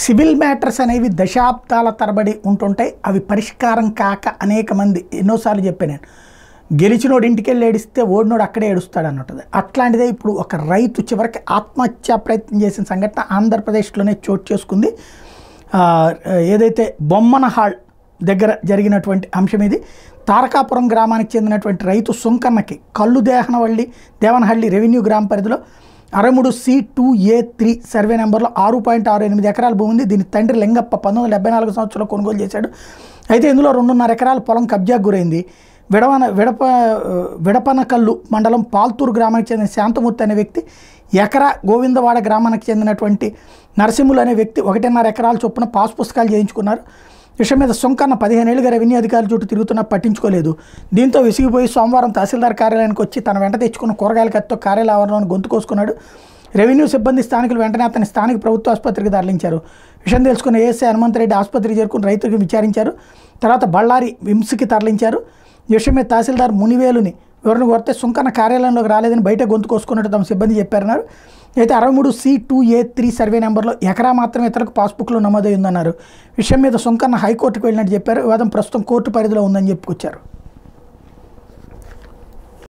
Civil matters అనేవి దశాబ్దాల తరబడి ఉంటుంటాయి. అవి పరిష్కారం కాక అనేక మంది ఎన్నోసార్లు చెప్పాను నేను, గెలిచినోడు ఇంటికి వెళ్ళి ఏడిస్తే ఓడినోడు అక్కడే ఏడుస్తాడు అన్నట్టుది. అట్లాంటిదే ఇప్పుడు ఒక రైతు చివరికి ఆత్మహత్యా ప్రయత్నం చేసిన సంఘటన ఆంధ్రప్రదేశ్లోనే చోటు చేసుకుంది. ఏదైతే బొమ్మనహాళ్ దగ్గర జరిగినటువంటి అంశం ఇది. తారకాపురం గ్రామానికి చెందినటువంటి రైతు సుంకన్నకి కల్లు దేవనహళ్ళి రెవెన్యూ గ్రామ పరిధిలో 63C2A3 సర్వే నెంబర్లో 6.68 ఎకరాల భూమి ఉంది. దీని తండ్రి లింగప్ప 1974 సంవత్సరంలో కొనుగోలు చేశాడు. అయితే ఇందులో 2.5 ఎకరాల పొలం కబ్జాకు గురైంది. విడపనకల్లు మండలం పాల్తూరు గ్రామానికి చెందిన శాంతమూర్తి అనే వ్యక్తి, ఎకరా గోవిందవాడ గ్రామానికి చెందినటువంటి నరసింహులు అనే వ్యక్తి 1.5 ఎకరాల చొప్పున పాస్ పుస్తకాలు చేయించుకున్నారు. విషయం మీద సుంకన్న 15 ఏళ్లుగా రెవెన్యూ అధికారుల చుట్టూ తిరుగుతున్నా పట్టించుకోలేదు. దీంతో విసిగిపోయి సోమవారం తహసీల్దార్ కార్యాలయానికి వచ్చి తన వెంట తెచ్చుకున్న కూరగాయల కత్తితో కార్యాలయ ఆవరణలోని గొంతు కోసుకున్నాడు. రెవెన్యూ సిబ్బంది స్థానికులు వెంటనే అతని స్థానిక ప్రభుత్వ ఆసుపత్రికి తరలించారు. విషయం తెలుసుకున్న ఏఎస్ఐ హనుమంతరెడ్డి ఆసుపత్రికి చేరుకుని రైతులకు విచారించారు. తర్వాత బళ్ళారి విమ్స్కి తరలించారు. ఈ విషయం మీద తహసీల్దార్ మునివేలుని వివరణ కోరితే సుంకన్న కార్యాలయంలోకి రాలేదని బయట గొంతు కోసుకున్నట్టు తమ సిబ్బంది చెప్పారన్నారు. అయితే 63C2A3 సర్వే నెంబర్లో ఎకరా మాత్రమే ఇతరులకు పాస్బుక్లో నమోదై ఉందన్నారు. విషయం మీద సుంకన్న హైకోర్టుకు వెళ్ళినట్టు చెప్పారు. వివాదం ప్రస్తుతం కోర్టు పరిధిలో ఉందని చెప్పుకొచ్చారు.